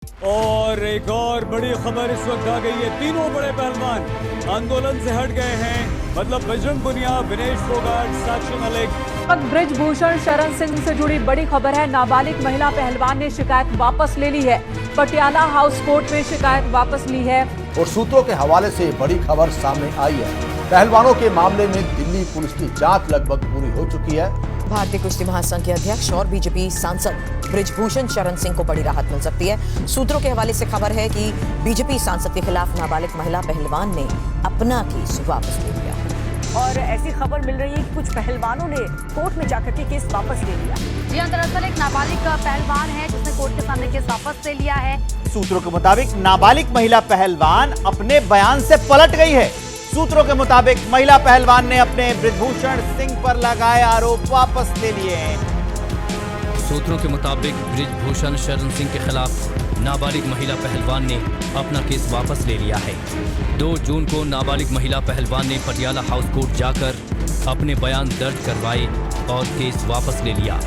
और एक और बड़ी खबर इस वक्त आ गई है। तीनों बड़े पहलवान आंदोलन से हट गए हैं। मतलब बजरंग पुनिया, विनेश फोगाट, साक्षी मलिक। ब्रिजभूषण शरण सिंह से जुड़ी बड़ी खबर है। नाबालिग महिला पहलवान ने शिकायत वापस ले ली है। पटियाला हाउस कोर्ट में शिकायत वापस ली है। और सूत्रों के हवाले से बड़ी खबर सामने आई है। पहलवानों के मामले में दिल्ली पुलिस की जांच लगभग पूरी हो चुकी है। भारतीय कुश्ती महासंघ के अध्यक्ष और बीजेपी सांसद ब्रिजभूषण शरण सिंह को बड़ी राहत मिल सकती है। सूत्रों के हवाले से खबर है कि बीजेपी सांसद के खिलाफ नाबालिग महिला पहलवान ने अपना केस वापस ले लिया। और ऐसी खबर मिल रही है कि कुछ पहलवानों ने कोर्ट में जाकर के केस वापस ले लिया। जी हाँ, दरअसल एक नाबालिग पहलवान है जिसने कोर्ट के सामने केस वापस ले लिया है। सूत्रों के मुताबिक नाबालिग महिला पहलवान अपने बयान से पलट गई है। सूत्रों के मुताबिक महिला पहलवान ने अपने ब्रिजभूषण सिंह पर लगाए आरोप वापस ले लिए हैं। सूत्रों के मुताबिक ब्रिजभूषण शरण सिंह के खिलाफ नाबालिग महिला पहलवान ने अपना केस वापस ले लिया है। 2 जून को नाबालिग महिला पहलवान ने पटियाला हाउस कोर्ट जाकर अपने बयान दर्ज करवाए और केस वापस ले लिया।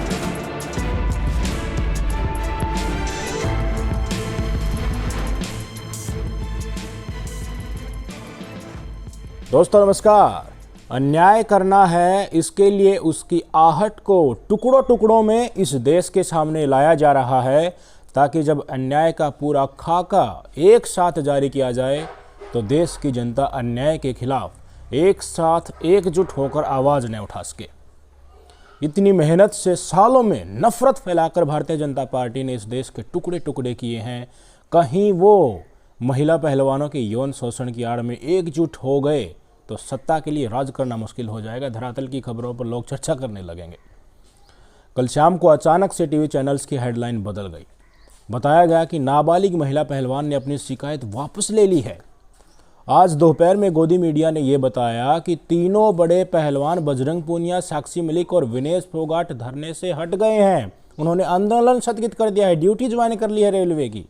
दोस्तों नमस्कार। अन्याय करना है, इसके लिए उसकी आहट को टुकड़ों टुकड़ों में इस देश के सामने लाया जा रहा है, ताकि जब अन्याय का पूरा खाका एक साथ जारी किया जाए तो देश की जनता अन्याय के खिलाफ एक साथ एकजुट होकर आवाज़ न उठा सके। इतनी मेहनत से सालों में नफरत फैलाकर भारतीय जनता पार्टी ने इस देश के टुकड़े टुकड़े किए हैं। कहीं वो महिला पहलवानों के यौन शोषण की आड़ में एकजुट हो गए तो सत्ता के लिए राज करना मुश्किल हो जाएगा। धरातल की खबरों पर लोग चर्चा करने लगेंगे। कल शाम को अचानक से टीवी चैनल्स की हेडलाइन बदल गई। बताया गया कि नाबालिग महिला पहलवान ने अपनी शिकायत वापस ले ली है। आज दोपहर में गोदी मीडिया ने यह बताया कि तीनों बड़े पहलवान बजरंग पूनिया, साक्षी मलिक और विनेश फोगाट धरने से हट गए हैं। उन्होंने आंदोलन स्थगित कर दिया है, ड्यूटी ज्वाइन कर ली है रेलवे की।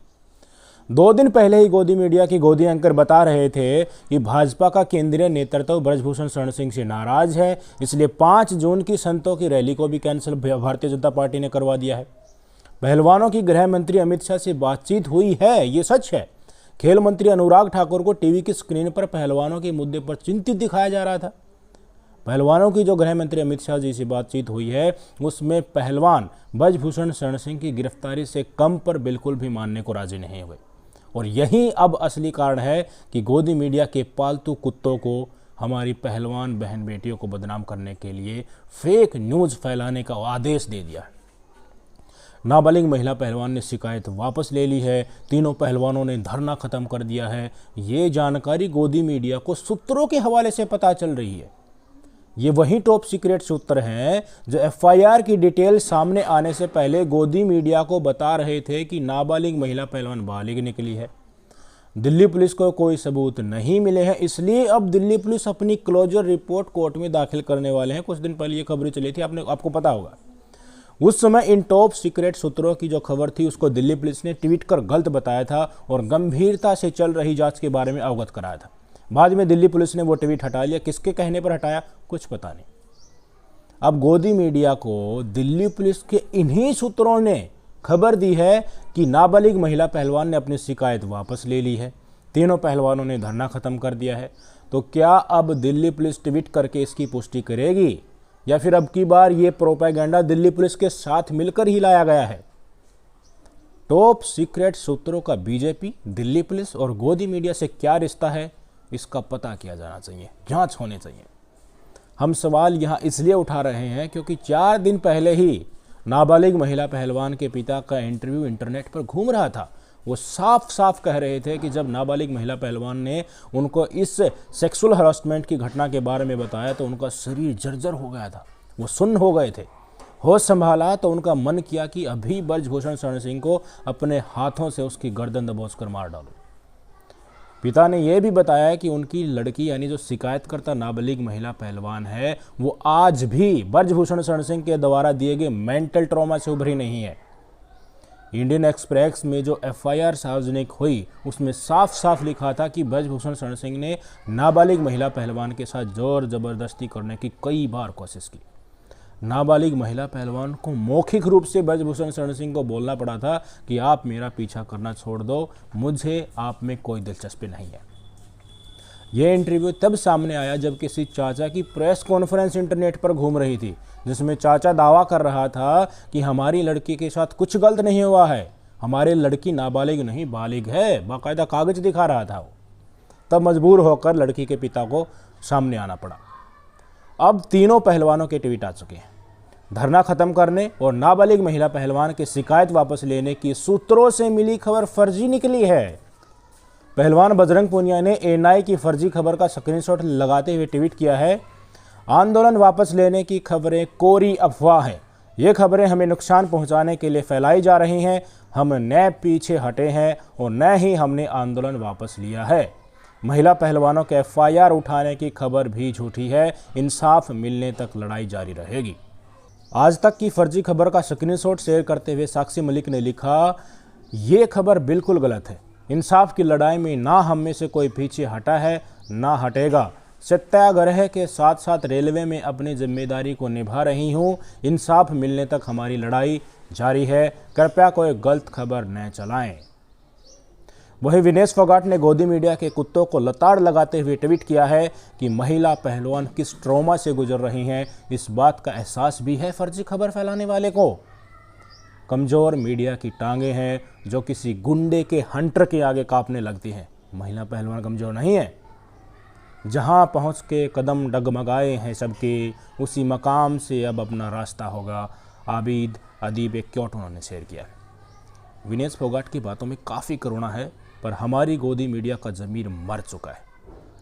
2 दिन पहले ही गोदी मीडिया की गोदी एंकर बता रहे थे कि भाजपा का केंद्रीय नेतृत्व ब्रिजभूषण शरण सिंह से नाराज है, इसलिए 5 जून की संतों की रैली को भी कैंसिल भारतीय जनता पार्टी ने करवा दिया है। पहलवानों की गृह मंत्री अमित शाह से बातचीत हुई है, ये सच है। खेल मंत्री अनुराग ठाकुर को टीवी की स्क्रीन पर पहलवानों के मुद्दे पर चिंतित दिखाया जा रहा था। पहलवानों की जो गृह मंत्री अमित शाह जी से बातचीत हुई है, उसमें पहलवान ब्रिजभूषण शरण सिंह की गिरफ्तारी से कम पर बिल्कुल भी मानने को राजी नहीं हुए। और यही अब असली कारण है कि गोदी मीडिया के पालतू कुत्तों को हमारी पहलवान बहन बेटियों को बदनाम करने के लिए फेक न्यूज़ फैलाने का आदेश दे दिया है। नाबालिग महिला पहलवान ने शिकायत वापस ले ली है। तीनों पहलवानों ने धरना खत्म कर दिया है। ये जानकारी गोदी मीडिया को सूत्रों के हवाले से पता चल रही है। ये वही टॉप सीक्रेट सूत्र हैं जो एफआईआर की डिटेल सामने आने से पहले गोदी मीडिया को बता रहे थे कि नाबालिग महिला पहलवान बालिग निकली है। दिल्ली पुलिस को कोई सबूत नहीं मिले हैं, इसलिए अब दिल्ली पुलिस अपनी क्लोजर रिपोर्ट कोर्ट में दाखिल करने वाले हैं। कुछ दिन पहले ये खबरें चली थी, आपको पता होगा। उस समय इन टॉप सीक्रेट सूत्रों की जो खबर थी उसको दिल्ली पुलिस ने ट्वीट कर गलत बताया था और गंभीरता से चल रही जांच के बारे में अवगत कराया था। बाद में दिल्ली पुलिस ने वो ट्वीट हटा लिया। किसके कहने पर हटाया कुछ पता नहीं। अब गोदी मीडिया को दिल्ली पुलिस के इन्हीं सूत्रों ने खबर दी है कि नाबालिग महिला पहलवान ने अपनी शिकायत वापस ले ली है। तीनों पहलवानों ने धरना खत्म कर दिया है। तो क्या अब दिल्ली पुलिस ट्वीट करके इसकी पुष्टि करेगी या फिर अब की बार ये प्रोपेगेंडा दिल्ली पुलिस के साथ मिलकर ही लाया गया है? टॉप सीक्रेट सूत्रों का बीजेपी, दिल्ली पुलिस और गोदी मीडिया से क्या रिश्ता है, इसका पता किया जाना चाहिए, जांच होनी चाहिए। हम सवाल यहाँ इसलिए उठा रहे हैं क्योंकि 4 दिन पहले ही नाबालिग महिला पहलवान के पिता का इंटरव्यू इंटरनेट पर घूम रहा था। वो साफ साफ कह रहे थे कि जब नाबालिग महिला पहलवान ने उनको इस सेक्सुअल हरासमेंट की घटना के बारे में बताया तो उनका शरीर जर्जर हो गया था, वो सुन्न हो गए थे। होश संभाला तो उनका मन किया कि अभी ब्रिजभूषण शरण सिंह को अपने हाथों से उसकी गर्दन दबोच कर मार डालो। पिता ने यह भी बताया कि उनकी लड़की यानी जो शिकायतकर्ता नाबालिग महिला पहलवान है वो आज भी ब्रिजभूषण शरण सिंह के द्वारा दिए गए मेंटल ट्रॉमा से उभरी नहीं है। इंडियन एक्सप्रेस में जो एफआईआर सार्वजनिक हुई उसमें साफ साफ लिखा था कि ब्रिजभूषण शरण सिंह ने नाबालिग महिला पहलवान के साथ जोर जबरदस्ती करने की कई बार कोशिश की। नाबालिग महिला पहलवान को मौखिक रूप से ब्रजभूषण शरण सिंह को बोलना पड़ा था कि आप मेरा पीछा करना छोड़ दो, मुझे आप में कोई दिलचस्पी नहीं है। यह इंटरव्यू तब सामने आया जब किसी चाचा की प्रेस कॉन्फ्रेंस इंटरनेट पर घूम रही थी, जिसमें चाचा दावा कर रहा था कि हमारी लड़की के साथ कुछ गलत नहीं हुआ है, हमारी लड़की नाबालिग नहीं बालिग है, बाकायदा कागज दिखा रहा था वो। तब मजबूर होकर लड़की के पिता को सामने आना पड़ा। अब तीनों पहलवानों के ट्वीट आ चुके हैं। धरना खत्म करने और नाबालिग महिला पहलवान की शिकायत वापस लेने की सूत्रों से मिली खबर फर्जी निकली है। पहलवान बजरंग पूनिया ने एएनआई की फर्जी खबर का स्क्रीनशॉट लगाते हुए ट्वीट किया है, आंदोलन वापस लेने की खबरें कोरी अफवाह हैं। ये खबरें हमें नुकसान पहुंचाने के लिए फैलाई जा रही हैं। हम न पीछे हटे हैं और न ही हमने आंदोलन वापस लिया है। महिला पहलवानों के एफआईआर उठाने की खबर भी झूठी है। इंसाफ मिलने तक लड़ाई जारी रहेगी। आज तक की फर्जी खबर का स्क्रीनशॉट शेयर करते हुए साक्षी मलिक ने लिखा, ये खबर बिल्कुल गलत है। इंसाफ की लड़ाई में ना हम में से कोई पीछे हटा है ना हटेगा। सत्याग्रह के साथ साथ रेलवे में अपनी जिम्मेदारी को निभा रही हूँ। इंसाफ मिलने तक हमारी लड़ाई जारी है। कृपया कोई गलत खबर न चलाएं। वहीं विनेश फोगाट ने गोदी मीडिया के कुत्तों को लताड़ लगाते हुए ट्वीट किया है कि महिला पहलवान किस ट्रॉमा से गुजर रही हैं, इस बात का एहसास भी है फर्जी खबर फैलाने वाले को। कमज़ोर मीडिया की टांगें हैं जो किसी गुंडे के हंटर के आगे कांपने लगती हैं। महिला पहलवान कमज़ोर नहीं है। जहां पहुंच के कदम डगमगाए हैं सबके, उसी मकाम से अब अपना रास्ता होगा। आबिद अदीब एक क्योट उन्होंने शेयर किया। विनेश फोगाट की बातों में काफ़ी करुणा है, पर हमारी गोदी मीडिया का ज़मीर मर चुका है।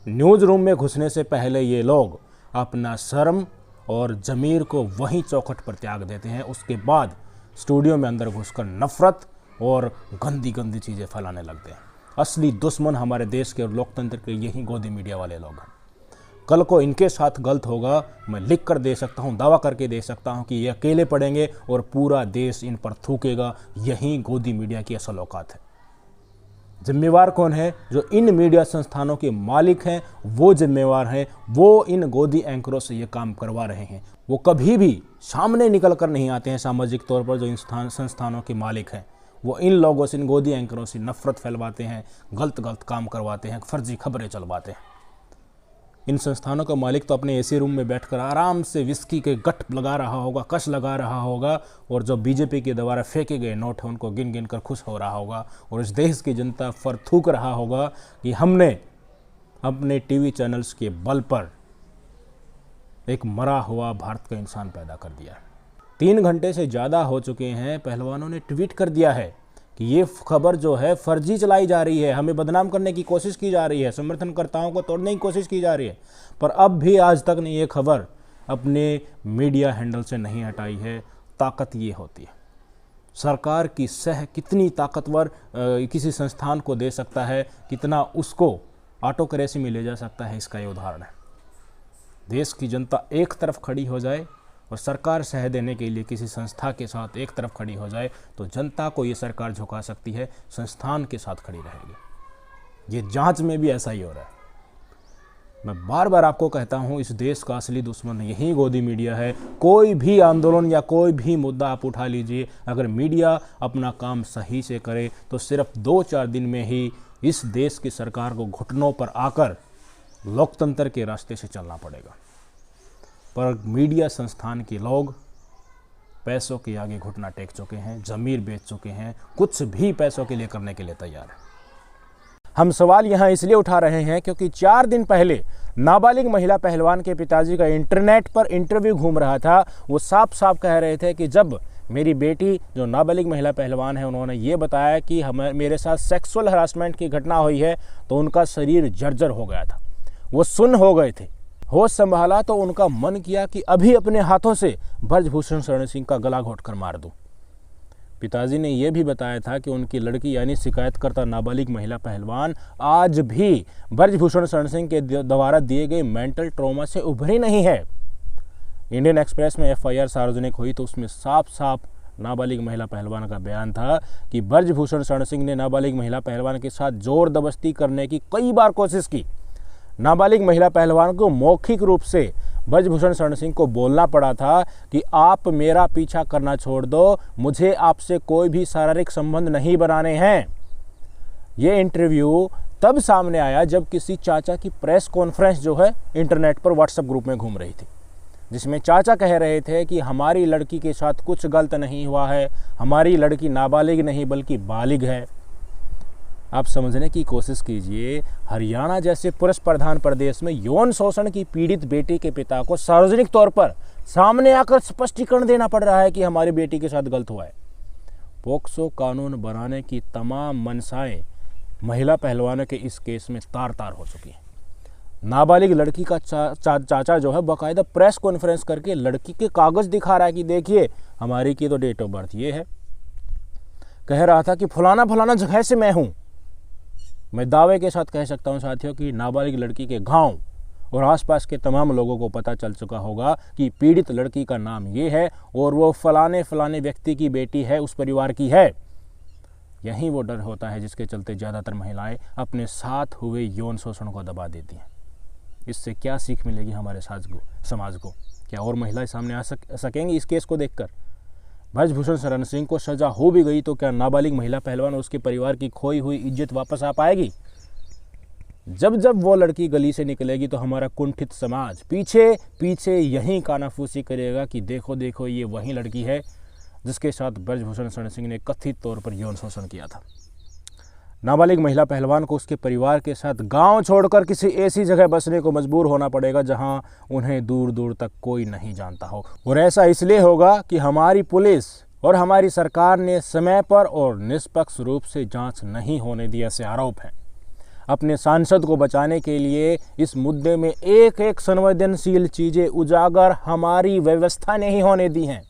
न्यूज़ रूम में घुसने से पहले ये लोग अपना शर्म और ज़मीर को वहीं चौखट पर त्याग देते हैं। उसके बाद स्टूडियो में अंदर घुसकर नफ़रत और गंदी गंदी चीज़ें फैलाने लगते हैं। असली दुश्मन हमारे देश के और लोकतंत्र के यही गोदी मीडिया वाले लोग हैं। कल को इनके साथ गलत होगा, मैं लिख कर दे सकता हूँ, दावा करके दे सकता हूँ कि ये अकेले पड़ेंगे और पूरा देश इन पर थूकेगा। यही गोदी मीडिया की असल औकात है। जिम्मेवार कौन है? जो इन मीडिया संस्थानों के मालिक हैं, वो जिम्मेवार हैं। वो इन गोदी एंकरों से ये काम करवा रहे हैं। वो कभी भी सामने निकल कर नहीं आते हैं सामाजिक तौर पर। जो इन संस्थानों के मालिक हैं वो इन लोगों से, इन गोदी एंकरों से नफरत फैलवाते हैं, गलत काम करवाते हैं, फर्जी खबरें चलवाते हैं। इन संस्थानों का मालिक तो अपने एसी रूम में बैठकर आराम से विस्की के गट लगा रहा होगा, कश लगा रहा होगा, और जो बीजेपी के द्वारा फेंके गए नोट हैं उनको गिन गिन कर खुश हो रहा होगा, और इस देश की जनता पर थूक रहा होगा कि हमने अपने टीवी चैनल्स के बल पर एक मरा हुआ भारत का इंसान पैदा कर दिया। 3 घंटे से ज़्यादा हो चुके हैं, पहलवानों ने ट्वीट कर दिया है कि ये खबर जो है फर्जी चलाई जा रही है, हमें बदनाम करने की कोशिश की जा रही है, समर्थनकर्ताओं को तोड़ने की कोशिश की जा रही है। पर अब भी आज तक ने ये खबर अपने मीडिया हैंडल से नहीं हटाई है। ताकत ये होती है। सरकार की सह कितनी ताकतवर किसी संस्थान को दे सकता है, कितना उसको ऑटोक्रेसी में ले जा सकता है, इसका ये उदाहरण है। देश की जनता एक तरफ खड़ी हो जाए और सरकार सह देने के लिए किसी संस्था के साथ एक तरफ खड़ी हो जाए तो जनता को ये सरकार झुका सकती है, संस्थान के साथ खड़ी रहेगी। ये जांच में भी ऐसा ही हो रहा है। मैं बार बार आपको कहता हूँ, इस देश का असली दुश्मन यही गोदी मीडिया है। कोई भी आंदोलन या कोई भी मुद्दा आप उठा लीजिए, अगर मीडिया अपना काम सही से करे तो सिर्फ 2-4 दिन में ही इस देश की सरकार को घुटनों पर आकर लोकतंत्र के रास्ते से चलना पड़ेगा। पर मीडिया संस्थान के लोग पैसों के आगे घुटना टेक चुके हैं, ज़मीर बेच चुके हैं, कुछ भी पैसों के लिए करने के लिए तैयार है। हम सवाल यहाँ इसलिए उठा रहे हैं क्योंकि 4 दिन पहले नाबालिग महिला पहलवान के पिताजी का इंटरनेट पर इंटरव्यू घूम रहा था। वो साफ साफ कह रहे थे कि जब मेरी बेटी जो नाबालिग महिला पहलवान है, उन्होंने ये बताया कि मेरे साथ सेक्सुअल हरासमेंट की घटना हुई है, तो उनका शरीर जर्जर हो गया था, वो सुन्न हो गए थे। होश संभाला तो उनका मन किया कि अभी अपने हाथों से ब्रजभूषण शरण सिंह का गला घोंटकर मार दूं। पिताजी ने यह भी बताया था कि उनकी लड़की यानी शिकायतकर्ता नाबालिग महिला पहलवान आज भी ब्रजभूषण शरण सिंह के द्वारा दिए गए मेंटल ट्रॉमा से उभरी नहीं है। इंडियन एक्सप्रेस में एफआईआर सार्वजनिक हुई तो उसमें साफ साफ नाबालिग महिला पहलवान का बयान था कि ब्रजभूषण शरण सिंह ने नाबालिग महिला पहलवान के साथ जोर दबस्ती करने की कई बार कोशिश की। नाबालिग महिला पहलवान को मौखिक रूप से ब्रजभूषण शरण सिंह को बोलना पड़ा था कि आप मेरा पीछा करना छोड़ दो, मुझे आपसे कोई भी शारीरिक संबंध नहीं बनाने हैं। ये इंटरव्यू तब सामने आया जब किसी चाचा की प्रेस कॉन्फ्रेंस जो है इंटरनेट पर व्हाट्सएप ग्रुप में घूम रही थी, जिसमें चाचा कह रहे थे कि हमारी लड़की के साथ कुछ गलत नहीं हुआ है, हमारी लड़की नाबालिग नहीं बल्कि बालिग है। आप समझने की कोशिश कीजिए, हरियाणा जैसे पुरुष प्रधान प्रदेश में यौन शोषण की पीड़ित बेटी के पिता को सार्वजनिक तौर पर सामने आकर स्पष्टीकरण देना पड़ रहा है कि हमारी बेटी के साथ गलत हुआ है। पोक्सो कानून बनाने की तमाम मनसाएं महिला पहलवानों के इस केस में तार तार हो चुकी है। नाबालिग लड़की का चाचा जो है बाकायदा प्रेस कॉन्फ्रेंस करके लड़की के कागज दिखा रहा है कि देखिए हमारी की तो डेट ऑफ बर्थ ये है। कह रहा था कि फलाना फलाना जगह से मैं हूं। मैं दावे के साथ कह सकता हूं साथियों कि नाबालिग लड़की के गांव और आसपास के तमाम लोगों को पता चल चुका होगा कि पीड़ित लड़की का नाम ये है और वो फलाने फलाने व्यक्ति की बेटी है, उस परिवार की है। यही वो डर होता है जिसके चलते ज़्यादातर महिलाएं अपने साथ हुए यौन शोषण को दबा देती हैं। इससे क्या सीख मिलेगी हमारे समाज को? क्या और महिलाएं सामने आ सकेंगी इस केस को देखकर? ब्रजभूषण शरण सिंह को सजा हो भी गई तो क्या नाबालिग महिला पहलवान और उसके परिवार की खोई हुई इज्जत वापस आ पाएगी? जब वो लड़की गली से निकलेगी तो हमारा कुंठित समाज पीछे पीछे यही कानाफूसी करेगा कि देखो देखो ये वही लड़की है जिसके साथ ब्रजभूषण शरण सिंह ने कथित तौर पर यौन शोषण किया था। नाबालिग महिला पहलवान को उसके परिवार के साथ गांव छोड़कर किसी ऐसी जगह बसने को मजबूर होना पड़ेगा जहां उन्हें दूर दूर तक कोई नहीं जानता हो। और ऐसा इसलिए होगा कि हमारी पुलिस और हमारी सरकार ने समय पर और निष्पक्ष रूप से जांच नहीं होने दी, ऐसे आरोप हैं। अपने सांसद को बचाने के लिए इस मुद्दे में एक एक संवेदनशील चीजें उजागर हमारी व्यवस्था ने ही होने दी हैं।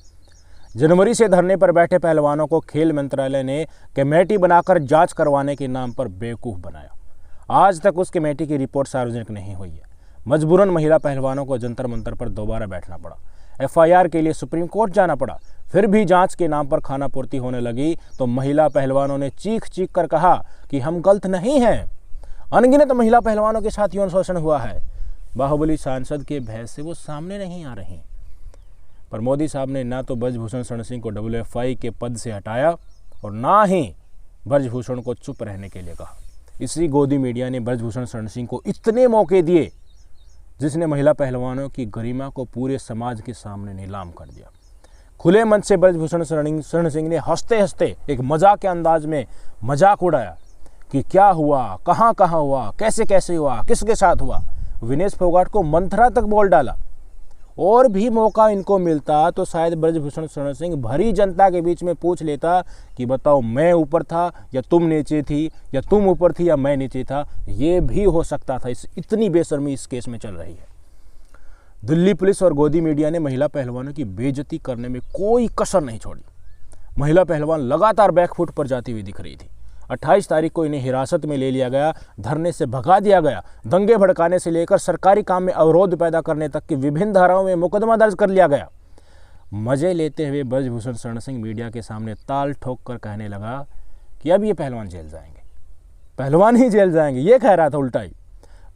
जनवरी से धरने पर बैठे पहलवानों को खेल मंत्रालय ने कमेटी बनाकर जांच करवाने के नाम पर बेवकूफ़ बनाया। आज तक उस कमेटी की रिपोर्ट सार्वजनिक नहीं हुई है। मजबूरन महिला पहलवानों को जंतर मंतर पर दोबारा बैठना पड़ा, एफआईआर के लिए सुप्रीम कोर्ट जाना पड़ा। फिर भी जांच के नाम पर खानापूर्ति होने लगी तो महिला पहलवानों ने चीख चीख कर कहा कि हम गलत नहीं हैं। अनगिनत महिला पहलवानों के साथ यौन शोषण हुआ है। बाहुबली सांसद के भय से वो सामने नहीं आ रही। पर मोदी साहब ने ना तो ब्रजभूषण शरण सिंह को WFI के पद से हटाया और ना ही ब्रजभूषण को चुप रहने के लिए कहा। इसी गोदी मीडिया ने ब्रजभूषण शरण सिंह को इतने मौके दिए जिसने महिला पहलवानों की गरिमा को पूरे समाज के सामने नीलाम कर दिया। खुले मन से ब्रजभूषण शरण सिंह ने हंसते हंसते एक मजाक के अंदाज में मजाक उड़ाया कि क्या हुआ, कहाँ कहाँ हुआ, कैसे कैसे हुआ, किसके साथ हुआ। विनेश फोगाट को मंथरा तक बोल डाला। और भी मौका इनको मिलता तो शायद ब्रजभूषण शरण सिंह भरी जनता के बीच में पूछ लेता कि बताओ मैं ऊपर था या तुम नीचे थी, या तुम ऊपर थी या मैं नीचे था। ये भी हो सकता था। इतनी बेशर्मी इस केस में चल रही है। दिल्ली पुलिस और गोदी मीडिया ने महिला पहलवानों की बेइज्जती करने में कोई कसर नहीं छोड़ी। महिला पहलवान लगातार बैकफुट पर जाती हुई दिख रही थी। 28 तारीख को इन्हें हिरासत में ले लिया गया, धरने से भगा दिया गया, दंगे भड़काने से लेकर सरकारी काम में अवरोध पैदा करने तक की विभिन्न धाराओं में मुकदमा दर्ज कर लिया गया। मजे लेते हुए ब्रजभूषण शरण सिंह मीडिया के सामने ताल ठोक कर कहने लगा कि अब ये पहलवान जेल जाएंगे, पहलवान ही जेल जाएंगे। ये कह रहा था उल्टा ही।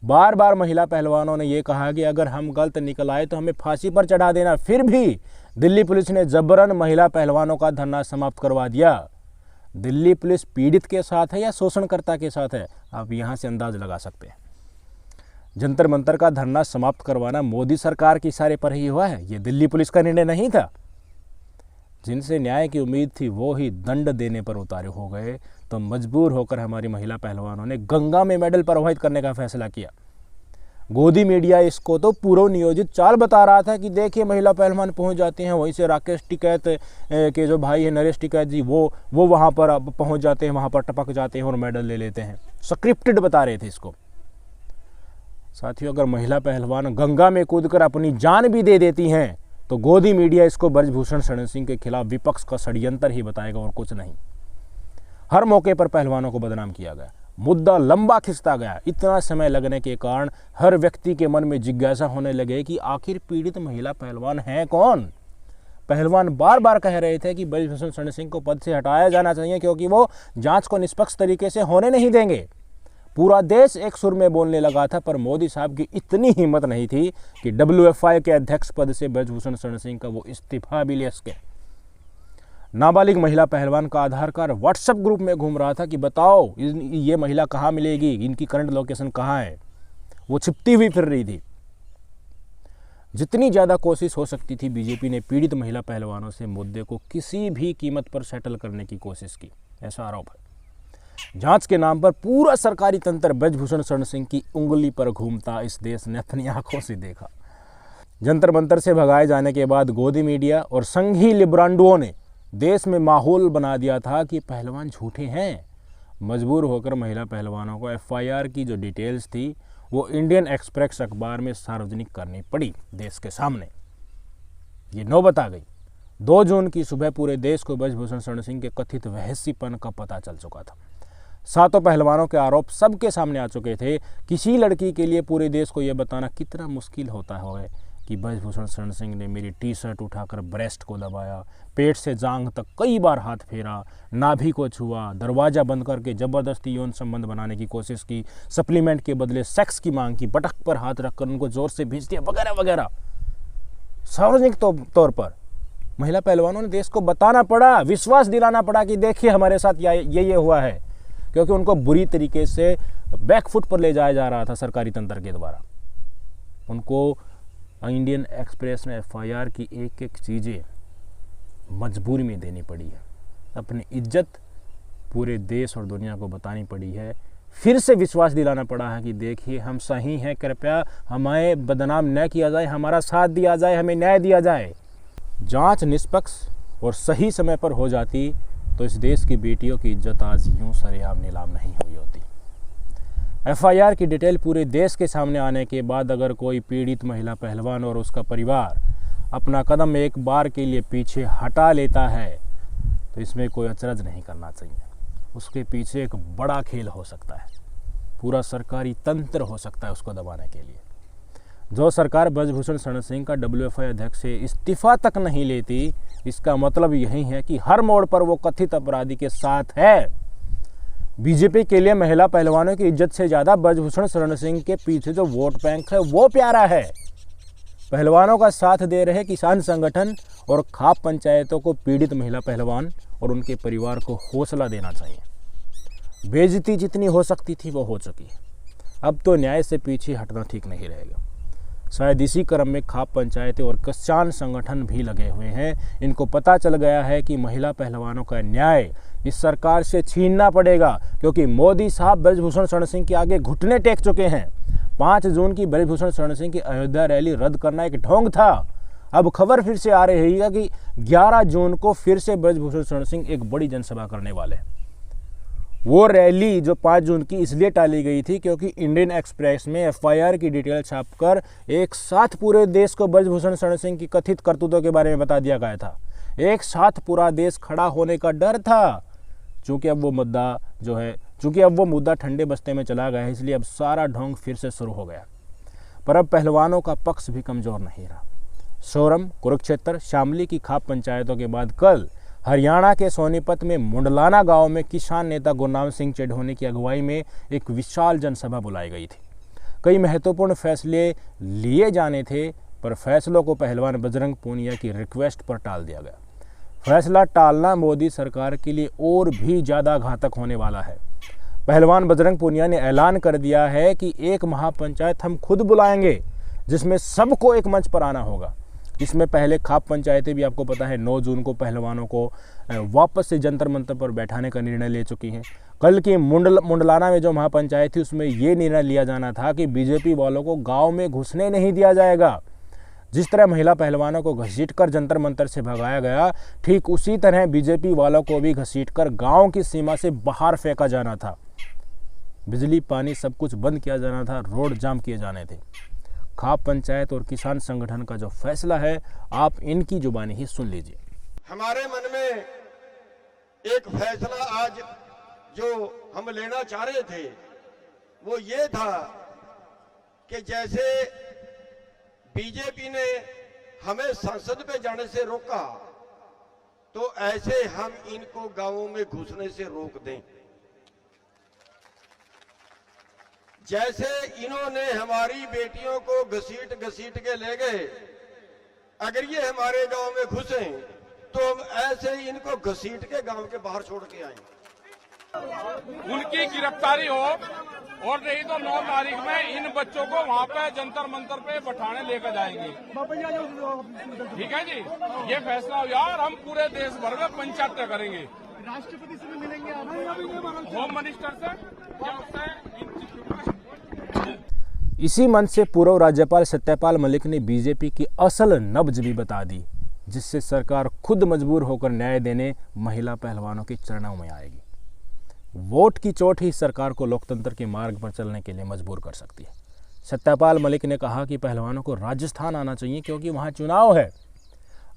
बार बार महिला पहलवानों ने यह कहा कि अगर हम गलत निकल आए तो हमें फांसी पर चढ़ा देना। फिर भी दिल्ली पुलिस ने जबरन महिला पहलवानों का धरना समाप्त करवा दिया। दिल्ली पुलिस पीड़ित के साथ है या शोषणकर्ता के साथ है, आप यहां से अंदाज लगा सकते हैं। जंतर मंतर का धरना समाप्त करवाना मोदी सरकार के इशारे पर ही हुआ है, ये दिल्ली पुलिस का निर्णय नहीं था। जिनसे न्याय की उम्मीद थी वो ही दंड देने पर उतारे हो गए, तो मजबूर होकर हमारी महिला पहलवानों ने गंगा में मेडल प्रवाहित करने का फैसला किया। गोदी मीडिया इसको तो पूर्व नियोजित चाल बता रहा था कि देखिए महिला पहलवान पहुंच जाते हैं, वहीं से राकेश टिकैत के जो भाई है नरेश टिकैत जी वो वहां पर पहुंच जाते हैं, वहां पर टपक जाते हैं और मेडल ले लेते हैं। स्क्रिप्टेड बता रहे थे इसको। साथियों, अगर महिला पहलवान गंगा में कूदकर अपनी जान भी दे देती हैं तो गोदी मीडिया इसको ब्रजभूषण शरण सिंह के खिलाफ विपक्ष का षड्यंत्र ही बताएगा और कुछ नहीं। हर मौके पर पहलवानों को बदनाम किया गया, मुद्दा लंबा खिंचता गया। इतना समय लगने के कारण हर व्यक्ति के मन में जिज्ञासा होने लगे कि आखिर पीड़ित महिला पहलवान है कौन। पहलवान बार बार कह रहे थे कि ब्रजभूषण शरण सिंह को पद से हटाया जाना चाहिए क्योंकि वो जांच को निष्पक्ष तरीके से होने नहीं देंगे। पूरा देश एक सुर में बोलने लगा था, पर मोदी साहब की इतनी हिम्मत नहीं थी कि WFI के अध्यक्ष पद से ब्रजभूषण शरण सिंह का वो इस्तीफा भी ले सके। नाबालिग महिला पहलवान का आधार कार्ड व्हाट्सएप ग्रुप में घूम रहा था कि बताओ ये महिला कहाँ मिलेगी, इनकी करंट लोकेशन कहाँ है। वो छिपती हुई फिर रही थी। जितनी ज़्यादा कोशिश हो सकती थी बीजेपी ने पीड़ित महिला पहलवानों से मुद्दे को किसी भी कीमत पर सेटल करने की कोशिश की, ऐसा आरोप है। जांच के नाम पर पूरा सरकारी तंत्र ब्रजभूषण शरण सिंह की उंगली पर घूमता इस देश ने अपनी आंखों से देखा। जंतर मंतर से भगाए जाने के बाद गोदी मीडिया और संघी लिब्रांडुओं ने देश में माहौल बना दिया था कि पहलवान झूठे हैं। मजबूर होकर महिला पहलवानों को FIR की जो डिटेल्स थी वो इंडियन एक्सप्रेस अखबार में सार्वजनिक करनी पड़ी देश के सामने। ये नौबत आ गई। 2 जून की सुबह पूरे देश को ब्रजभूषण शरण सिंह के कथित वहस्सीपन का पता चल चुका था। 7 पहलवानों के आरोप सबके सामने आ चुके थे। किसी लड़की के लिए पूरे देश को यह बताना कितना मुश्किल होता है कि ब्रजभूषण शरण सिंह ने मेरी टी-शर्ट उठाकर ब्रेस्ट को दबाया, पेट से जांघ तक कई बार हाथ फेरा, नाभि को छुआ, दरवाज़ा बंद करके ज़बरदस्ती यौन संबंध बनाने की कोशिश की, सप्लीमेंट के बदले सेक्स की मांग की, पटक पर हाथ रखकर उनको जोर से भींच दिया, वगैरह वगैरह। सार्वजनिक तौर पर महिला पहलवानों ने देश को बताना पड़ा, विश्वास दिलाना पड़ा कि देखिए हमारे साथ ये हुआ है, क्योंकि उनको बुरी तरीके से बैकफुट पर ले जाया जा रहा था सरकारी तंत्र के द्वारा। उनको इंडियन एक्सप्रेस में FIR की एक एक चीज़ें मजबूरी में देनी पड़ी है। अपनी इज्जत पूरे देश और दुनिया को बतानी पड़ी है। फिर से विश्वास दिलाना पड़ा है कि देखिए हम सही हैं, कृपया हमें बदनाम न किया जाए, हमारा साथ दिया जाए, हमें न्याय दिया जाए। जांच निष्पक्ष और सही समय पर हो जाती तो इस देश की बेटियों की इज्जत आज यूं सरेआम नीलाम नहीं हुई होती। FIR की डिटेल पूरे देश के सामने आने के बाद अगर कोई पीड़ित महिला पहलवान और उसका परिवार अपना कदम एक बार के लिए पीछे हटा लेता है तो इसमें कोई अचरज नहीं करना चाहिए। उसके पीछे एक बड़ा खेल हो सकता है, पूरा सरकारी तंत्र हो सकता है उसको दबाने के लिए। जो सरकार ब्रजभूषण शरण सिंह का WFI अध्यक्ष से इस्तीफा तक नहीं लेती, इसका मतलब यही है कि हर मोड़ पर वो कथित अपराधी के साथ है। बीजेपी के लिए महिला पहलवानों की इज्जत से ज़्यादा ब्रजभूषण शरण सिंह के पीछे जो वोट बैंक है वो प्यारा है। पहलवानों का साथ दे रहे किसान संगठन और खाप पंचायतों को पीड़ित महिला पहलवान और उनके परिवार को हौसला देना चाहिए। बेइज्जती जितनी हो सकती थी वो हो चुकी है। अब तो न्याय से पीछे हटना ठीक नहीं रहेगा। शायद इसी क्रम में खाप पंचायतें और किसान संगठन भी लगे हुए हैं। इनको पता चल गया है कि महिला पहलवानों का न्याय इस सरकार से छीनना पड़ेगा, क्योंकि मोदी साहब ब्रजभूषण शरण सिंह के आगे घुटने टेक चुके हैं। 5 जून की ब्रजभूषण शरण सिंह की अयोध्या रैली रद्द करना एक ढोंग था। अब खबर फिर से आ रही है कि 11 जून को फिर से ब्रजभूषण शरण सिंह एक बड़ी जनसभा करने वाले हैं। वो रैली जो 5 जून की इसलिए टाली गई थी क्योंकि इंडियन एक्सप्रेस में FIR की डिटेल छापकर एक साथ पूरे देश को ब्रजभूषण शरण सिंह की कथित करतूतों के बारे में बता दिया गया था। एक साथ पूरा देश खड़ा होने का डर था। चूंकि अब वो मुद्दा ठंडे बस्ते में चला गया है, इसलिए अब सारा ढोंग फिर से शुरू हो गया। पर अब पहलवानों का पक्ष भी कमजोर नहीं रहा। सोरम, कुरुक्षेत्र, शामली की खाप पंचायतों के बाद कल हरियाणा के सोनीपत में मुंडलाना गांव में किसान नेता गुरनाम सिंह चढ़ोनी की अगुवाई में एक विशाल जनसभा बुलाई गई थी। कई महत्वपूर्ण फैसले लिए जाने थे, पर फैसलों को पहलवान बजरंग पूनिया की रिक्वेस्ट पर टाल दिया गया। फैसला टालना मोदी सरकार के लिए और भी ज़्यादा घातक होने वाला है। पहलवान बजरंग पूनिया ने ऐलान कर दिया है कि एक महापंचायत हम खुद बुलाएंगे, जिसमें सबको एक मंच पर आना होगा। इसमें पहले खाप पंचायतें भी आपको पता है 9 जून को पहलवानों को वापस से जंतर मंतर पर बैठाने का निर्णय ले चुकी हैं। कल की मुंडलाना में जो महापंचायत थी उसमें ये निर्णय लिया जाना था कि बीजेपी वालों को गांव में घुसने नहीं दिया जाएगा। जिस तरह महिला पहलवानों को घसीटकर जंतर मंतर से भगाया गया, ठीक उसी तरह बीजेपी वालों को भी घसीटकर गांव की सीमा से बाहर फेंका जाना था। बिजली, पानी सब कुछ बंद किया जाना था, रोड जाम किए जाने थे। खाप पंचायत और किसान संगठन का जो फैसला है, आप इनकी जुबानी ही सुन लीजिए। हमारे मन में एक फैसला आज जो हम लेना चाह रहे थे वो ये था कि जैसे बीजेपी ने हमें संसद में जाने से रोका, तो ऐसे हम इनको गांवों में घुसने से रोक दें। जैसे इन्होंने हमारी बेटियों को घसीट घसीट के ले गए, अगर ये हमारे गांव में घुसे तो हम ऐसे ही इनको घसीट के गांव के बाहर छोड़ के आएंगे। उनकी गिरफ्तारी हो, और नहीं तो 9 तारीख में इन बच्चों को वहाँ पे जंतर मंतर पे बैठाने लेकर जाएंगे। ठीक है जी, ये फैसला हो यार, हम पूरे देश भर में पंचायत करेंगे। राष्ट्रपति से मिलेंगे, होम मिनिस्टर से या उससे। इसी मंच से पूर्व राज्यपाल सत्यपाल मलिक ने बीजेपी की असल नब्ज भी बता दी, जिससे सरकार खुद मजबूर होकर न्याय देने महिला पहलवानों के चरणों में आएगी। वोट की चोट ही सरकार को लोकतंत्र के मार्ग पर चलने के लिए मजबूर कर सकती है। सत्यपाल मलिक ने कहा कि पहलवानों को राजस्थान आना चाहिए क्योंकि वहां चुनाव है।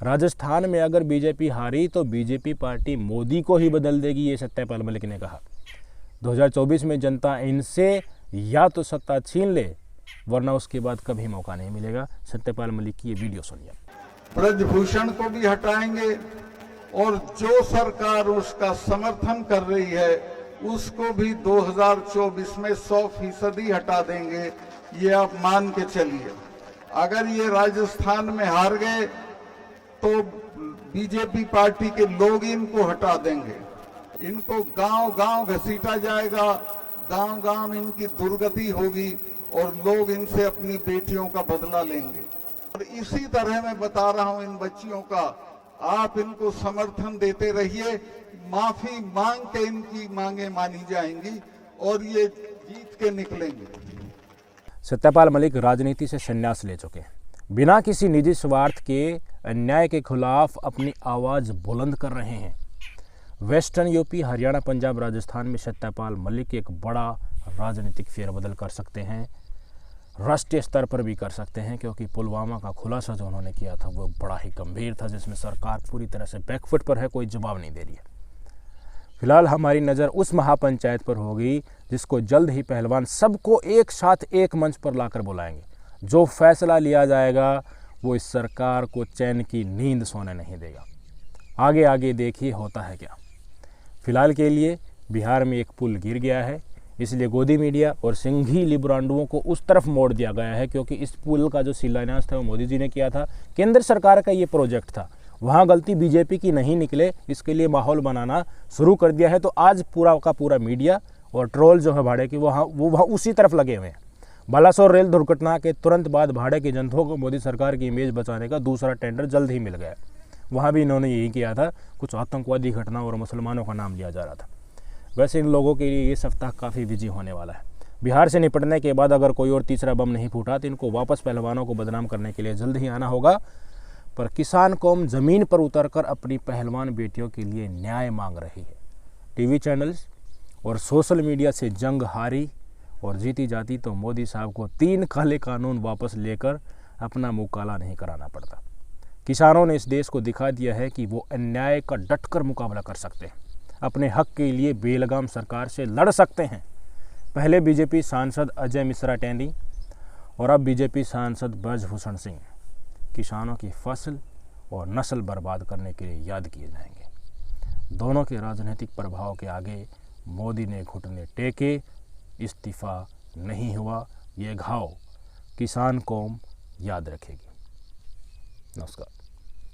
राजस्थान में अगर बीजेपी हारी तो बीजेपी पार्टी मोदी को ही बदल देगी, ये सत्यपाल मलिक ने कहा। 2024 में जनता इनसे या तो सत्ता छीन ले, वरना उसके बाद कभी मौका नहीं मिलेगा। सत्यपाल मलिक की ये वीडियो सुनिए। ब्रजभूषण को भी हटाएंगे और जो सरकार उसका समर्थन कर रही है उसको भी 2024 में 100% हटा देंगे, ये आप मान के चलिए। अगर ये राजस्थान में हार गए तो बीजेपी पार्टी के लोग इनको हटा देंगे, इनको गांव-गांव घसीटा जाएगा, गांव-गांव इनकी दुर्गति होगी और लोग इनसे अपनी बेटियों का बदला लेंगे। और इसी तरह मैं बता रहा हूं इन बच्चियों का, आप इनको समर्थन देते रहिए, माफी मांग के इनकी मांगे मानी जाएंगी और ये जीत के निकलेंगे। सत्यपाल मलिक राजनीति से संन्यास ले चुके हैं, बिना किसी निजी स्वार्थ के अन्याय के खिलाफ अपनी आवाज बुलंद कर रहे हैं। वेस्टर्न यूपी, हरियाणा, पंजाब, राजस्थान में सत्यपाल मलिक एक बड़ा राजनीतिक फेरबदल कर सकते हैं, राष्ट्रीय स्तर पर भी कर सकते हैं, क्योंकि पुलवामा का खुलासा जो उन्होंने किया था वो बड़ा ही गंभीर था, जिसमें सरकार पूरी तरह से बैकफुट पर है, कोई जवाब नहीं दे रही है। फिलहाल हमारी नज़र उस महापंचायत पर होगी जिसको जल्द ही पहलवान सबको एक साथ एक मंच पर लाकर बुलाएंगे। जो फैसला लिया जाएगा वो इस सरकार को चैन की नींद सोने नहीं देगा। आगे आगे देखिए होता है क्या। फिलहाल के लिए बिहार में एक पुल गिर गया है, इसलिए गोदी मीडिया और सिंघी लिब्रांडुओं को उस तरफ मोड़ दिया गया है, क्योंकि इस पुल का जो शिलान्यास था वो मोदी जी ने किया था, केंद्र सरकार का ये प्रोजेक्ट था। वहाँ गलती बीजेपी की नहीं निकले, इसके लिए माहौल बनाना शुरू कर दिया है। तो आज पूरा का पूरा मीडिया और ट्रोल जो है भाड़े की वो उसी तरफ लगे हुए हैं। बालासोर रेल दुर्घटना के तुरंत बाद भाड़े की जनता को मोदी सरकार की इमेज बचाने का दूसरा टेंडर जल्द ही मिल गया। वहाँ भी इन्होंने यही किया था, कुछ आतंकवादी घटना और मुसलमानों का नाम लिया जा रहा था। वैसे इन लोगों के लिए ये सप्ताह काफ़ी बिजी होने वाला है। बिहार से निपटने के बाद अगर कोई और तीसरा बम नहीं फूटा तो इनको वापस पहलवानों को बदनाम करने के लिए जल्द ही आना होगा। पर किसान कौम ज़मीन पर उतरकर अपनी पहलवान बेटियों के लिए न्याय मांग रही है। टीवी चैनल्स और सोशल मीडिया से जंग हारी और जीती जाती तो मोदी साहब को 3 काले कानून वापस लेकर अपना मुँह काला नहीं कराना पड़ता। किसानों ने इस देश को दिखा दिया है कि वो अन्याय का डटकर मुकाबला कर सकते हैं, अपने हक के लिए बेलगाम सरकार से लड़ सकते हैं। पहले बीजेपी सांसद अजय मिश्रा टेंडी और अब बीजेपी सांसद ब्रजभूषण सिंह किसानों की फसल और नस्ल बर्बाद करने के लिए याद किए जाएंगे। दोनों के राजनीतिक प्रभाव के आगे मोदी ने घुटने टेके, इस्तीफा नहीं हुआ। ये घाव किसान कौम याद रखेगी। नमस्कार।